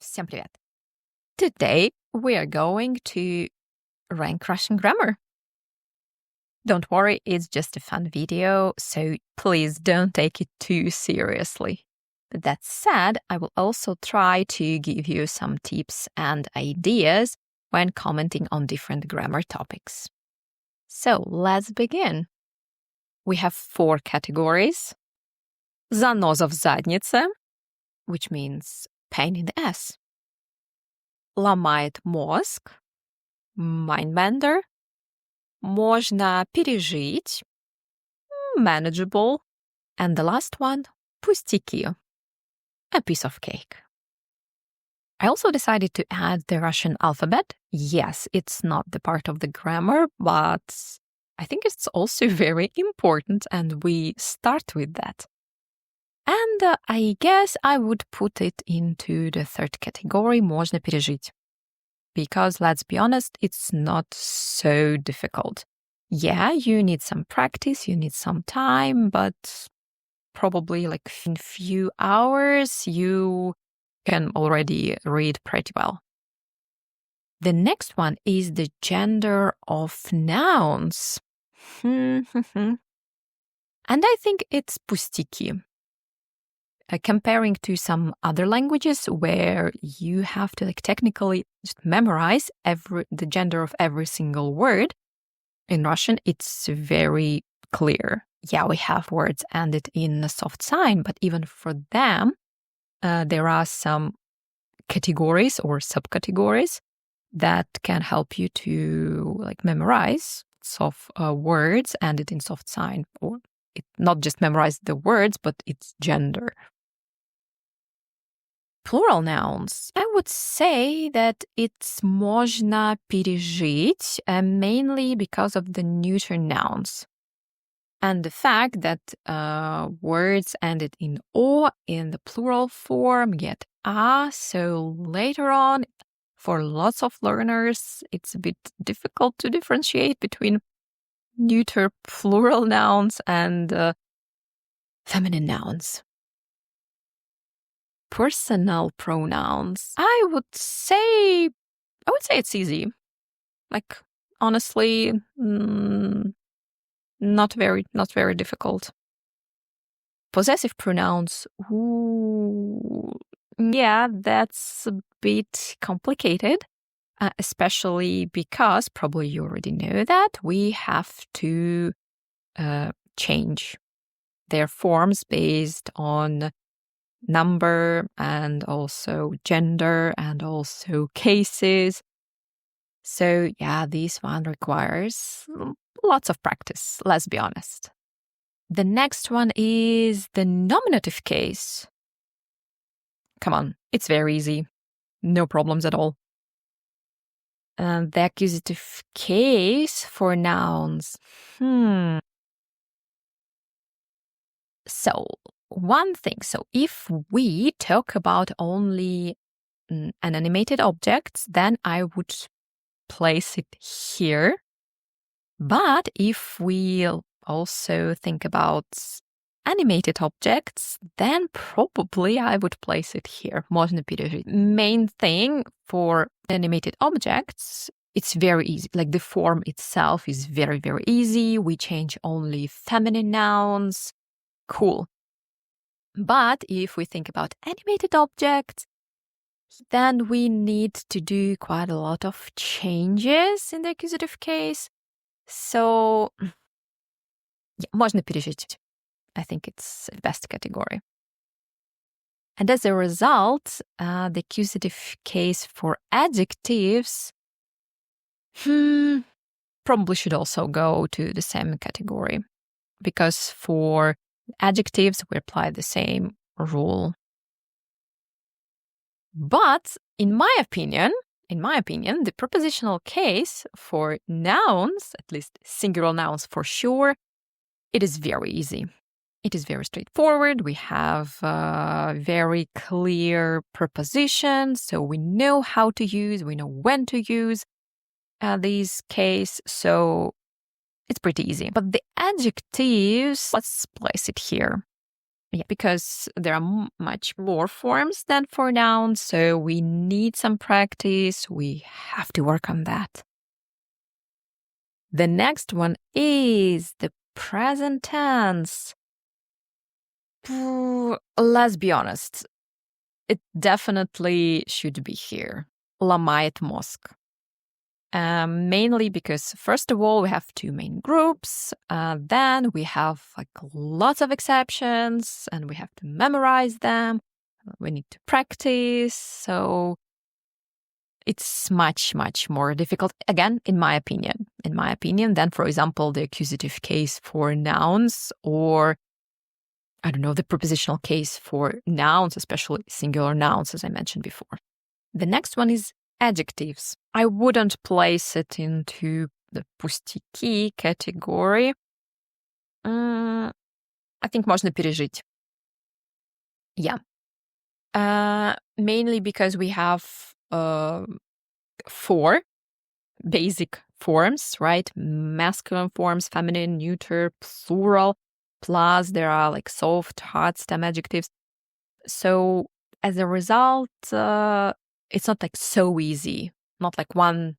Всем привет! Today we are going to rank Russian grammar. Don't worry, it's just a fun video, so please don't take it too seriously. But that said, I will also try to give you some tips and ideas when commenting on different grammar topics. So let's begin. We have 4 categories. Заноза в заднице, which means pain in the ass. Ломает мозг, mindbender. Можно пережить, manageable. And the last one, пустяки, a piece of cake. I also decided to add the Russian alphabet. Yes, it's not the part of the grammar, but I think it's also very important, and we start with that. And I guess I would put it into the 3rd category, можно пережить. Because let's be honest, it's not so difficult. Yeah, you need some practice, you need some time, but probably like in few hours, you can already read pretty well. The next one is the gender of nouns. And I think it's пустяки. Comparing to some other languages where you have to technically just memorize the gender of every single word, in Russian it's very clear. Yeah, we have words ended in a soft sign, but even for them, there are some categories or subcategories that can help you to memorize words ended in soft sign, or not just memorize the words, but its gender. Plural nouns. I would say that it's можно пережить, mainly because of the neuter nouns. And the fact that words ended in O in the plural form get A, so later on, for lots of learners, it's a bit difficult to differentiate between neuter plural nouns and feminine nouns. Personal pronouns. I would say it's easy. Honestly, not very difficult. Possessive pronouns. Ooh, yeah, that's a bit complicated, especially because probably you already know that we have to change their forms based on number and also gender and also cases. So yeah, this one requires lots of practice, let's be honest. The next one is the nominative case. Come on, it's very easy. No problems at all. And the accusative case for nouns. So one thing, so if we talk about only animated objects, then I would place it here. But if we also think about animated objects, then probably I would place it here. Можно пережить. Main thing for animated objects, it's very easy. The form itself is very, very easy. We change only feminine nouns. Cool. But if we think about animated objects, then we need to do quite a lot of changes in the accusative case. So, yeah, можно пережить. I think it's the best category. And as a result, the accusative case for adjectives probably should also go to the same category, because for adjectives, we apply the same rule. But in my opinion, the prepositional case for nouns, at least singular nouns for sure, it is very easy. It is very straightforward. We have very clear prepositions, so we know how to use, we know when to use these case, so it's pretty easy. But the adjectives, let's place it here. Yeah, because there are much more forms than for nouns, so we need some practice. We have to work on that. The next one is the present tense. Let's be honest. It definitely should be here. Ломает мозг. Mainly because, first of all, we have two main groups. Then we have lots of exceptions and we have to memorize them. We need to practice. So it's much, much more difficult, again, in my opinion, than, for example, the accusative case for nouns or, I don't know, the prepositional case for nouns, especially singular nouns, as I mentioned before. The next one is adjectives. I wouldn't place it into the пустяки category. I think можно пережить. Yeah. Mainly because we have 4 basic forms, right? Masculine forms, feminine, neuter, plural. Plus there are soft, hard stem adjectives. So as a result, it's not so easy, not 1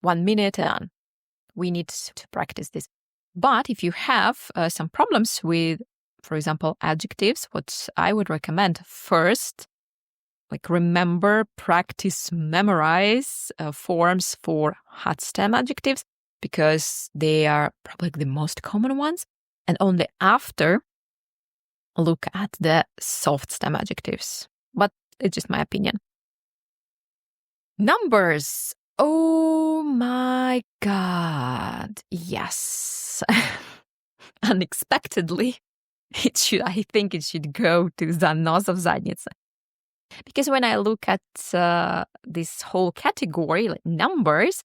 minute and we need to practice this. But if you have some problems with, for example, adjectives, what I would recommend first, remember, practice, memorize forms for hard stem adjectives because they are probably the most common ones. And only after look at the soft stem adjectives. But it's just my opinion. Numbers. Oh my God. Yes. Unexpectedly, I think it should go to занос в заднице. Because when I look at this whole category, numbers,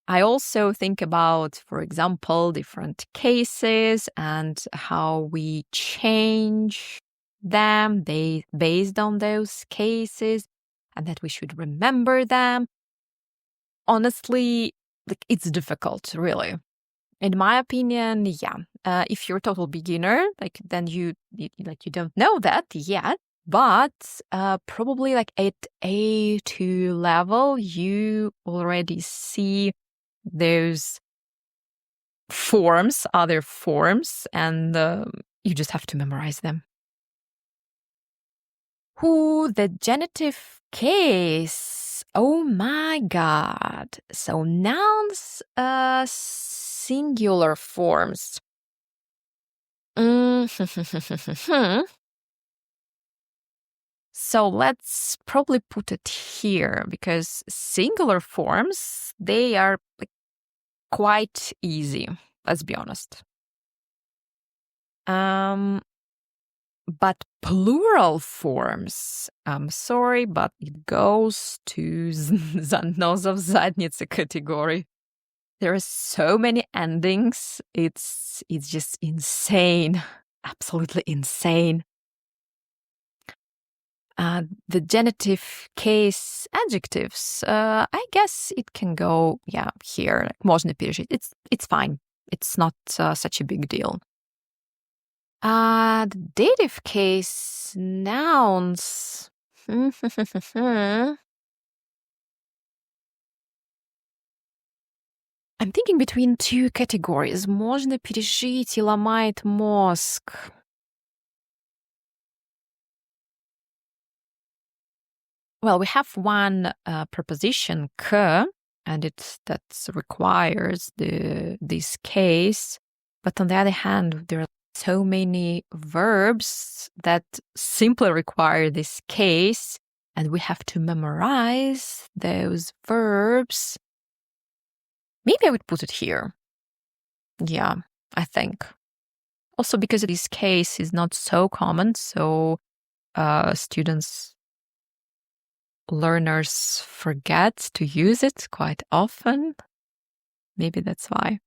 I also think about, for example, different cases and how we change them based on those cases and that we should remember them. Honestly, it's difficult, really. In my opinion, yeah. If you're a total beginner, then you don't know that yet. But probably at A2 level, you already see those forms, other forms, and you just have to memorize them. The genitive case. Oh my God. So nouns, singular forms. So let's probably put it here because singular forms, they are quite easy, let's be honest. But plural forms, I'm sorry, but it goes to занос в заднице category. There are so many endings. It's just insane. Absolutely insane. The genitive case adjectives, I guess it can go, here. Можно пережить. It's fine. It's not such a big deal. The dative case nouns. I'm thinking between two categories. Можно пережить и ломает мозг. Well, we have one preposition к, and that requires this case. But on the other hand, there are so many verbs that simply require this case, and we have to memorize those verbs. Maybe I would put it here. Yeah, I think. Also because this case is not so common, so learners forget to use it quite often. Maybe that's why.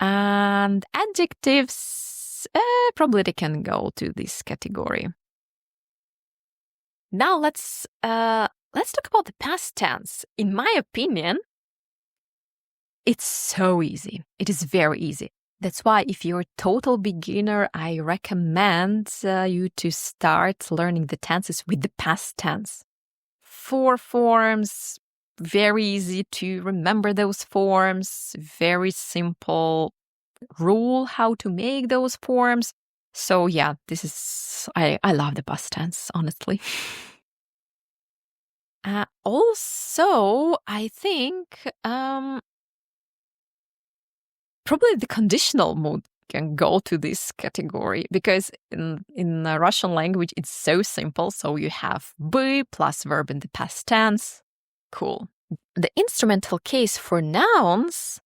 And adjectives, probably they can go to this category. Now let's talk about the past tense. In my opinion, it's so easy. It is very easy. That's why if you're a total beginner, I recommend you to start learning the tenses with the past tense. 4 forms, very easy to remember those forms, very simple rule how to make those forms. So yeah, this is, I love the past tense, honestly. Also, I think probably the conditional mood can go to this category because in the Russian language, it's so simple. So you have бы plus verb in the past tense. Cool. The instrumental case for nouns.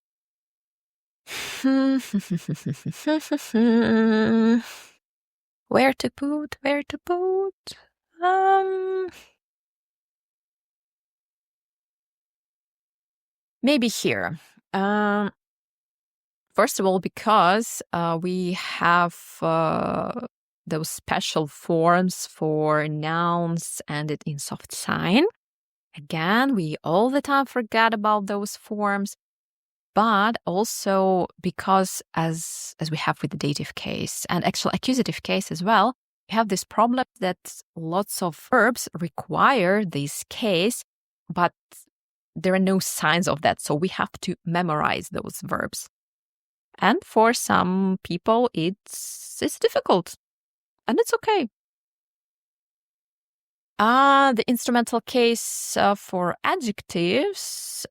Where to put? Maybe here. First of all, because we have those special forms for nouns ended in soft sign. Again, we all the time forget about those forms, but also because as we have with the dative case and actual accusative case as well, we have this problem that lots of verbs require this case, but there are no signs of that. So we have to memorize those verbs. And for some people, it's difficult. And it's okay. The instrumental case for adjectives.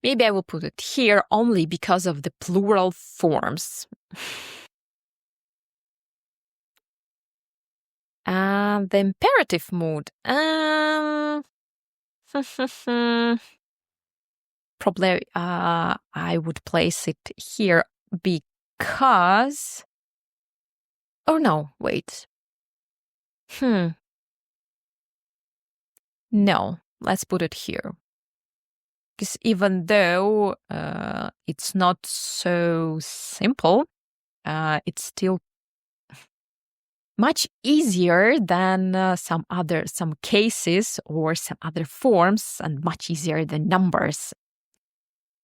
Maybe I will put it here only because of the plural forms. The imperative mood. Probably I would place it here because... Oh no, wait. No, let's put it here. Because even though it's not so simple, it's still much easier than some cases or some other forms, and much easier than numbers.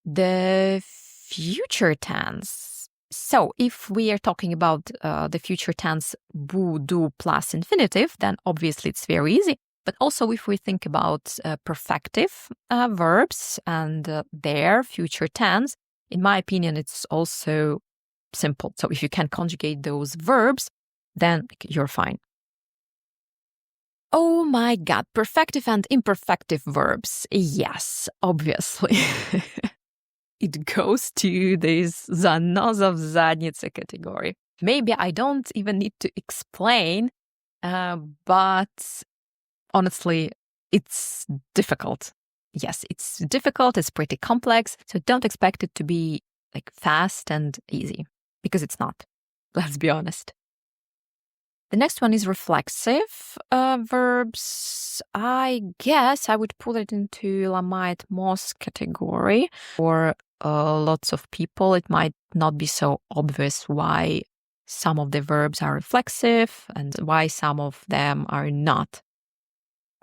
The future tense. So if we are talking about the future tense budu plus infinitive, then obviously it's very easy. But also if we think about perfective verbs and their future tense, in my opinion, it's also simple. So if you can conjugate those verbs, then you're fine. Oh my God, perfective and imperfective verbs. Yes, obviously. It goes to this заноза в заднице category. Maybe I don't even need to explain, but honestly, it's difficult. Yes, it's difficult. It's pretty complex. So don't expect it to be like fast and easy because it's not. Let's be honest. The next one is reflexive verbs. I guess I would put it into Lamait Moss category. For lots of people, it might not be so obvious why some of the verbs are reflexive and why some of them are not.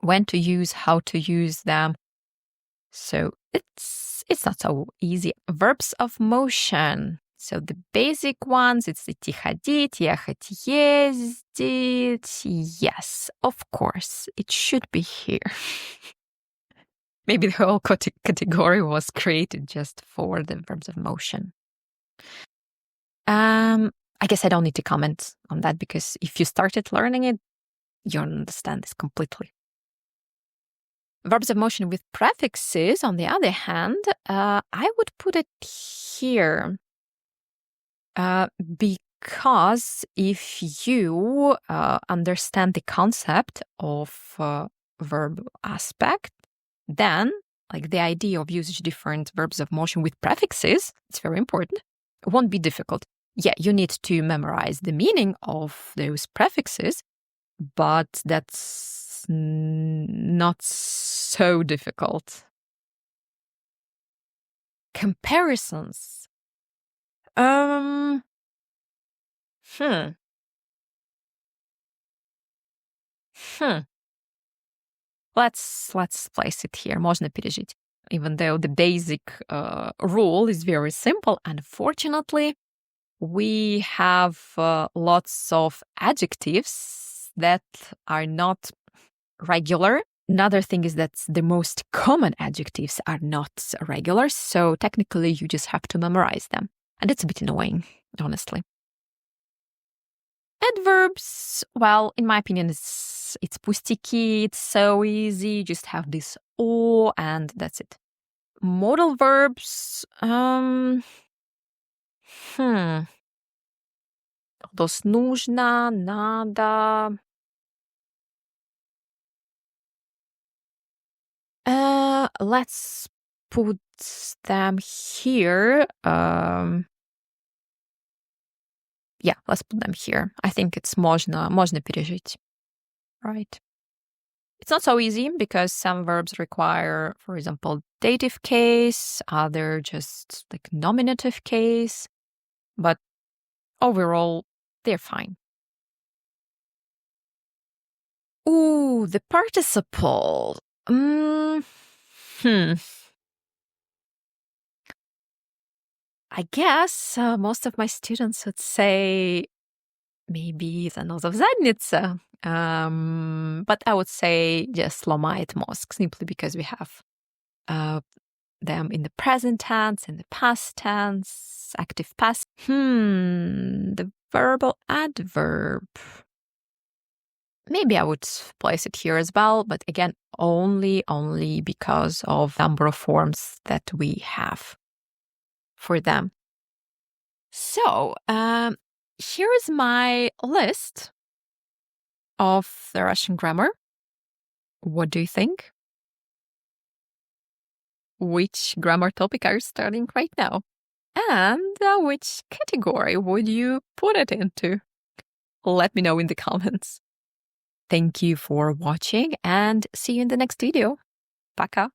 When to use, how to use them. So it's not so easy. Verbs of motion. So the basic ones, it's идти, ходить, ехать, ездить. Yes, of course, it should be here. Maybe the whole category was created just for the verbs of motion. I guess I don't need to comment on that because if you started learning it, you understand this completely. Verbs of motion with prefixes, on the other hand, I would put it here. Because if you understand the concept of verb aspect, then like the idea of using different verbs of motion with prefixes, it's very important, it won't be difficult. Yeah, you need to memorize the meaning of those prefixes, but that's not so difficult. Comparisons. Let's place it here. Можно пережить. Even though the basic rule is very simple, unfortunately, we have lots of adjectives that are not regular. Another thing is that the most common adjectives are not regular, so technically you just have to memorize them. And it's a bit annoying, honestly. Adverbs, well, in my opinion, it's pustiki, it's so easy, just have this o and that's it. Modal verbs, Those нужно, надо. Let's put them here. Yeah, let's put them here. I think it's можно пережить. Right. It's not so easy because some verbs require, for example, dative case, other just like nominative case, but overall, they're fine. Ooh, the participle. I guess most of my students would say maybe the nose of задница. But I would say just ломает мозг, simply because we have them in the present tense, in the past tense, active past. The verbal adverb. Maybe I would place it here as well, but again, only because of number of forms that we have for them. So, here's my list of the Russian grammar. What do you think? Which grammar topic are you studying right now? And which category would you put it into? Let me know in the comments. Thank you for watching and see you in the next video. Пока!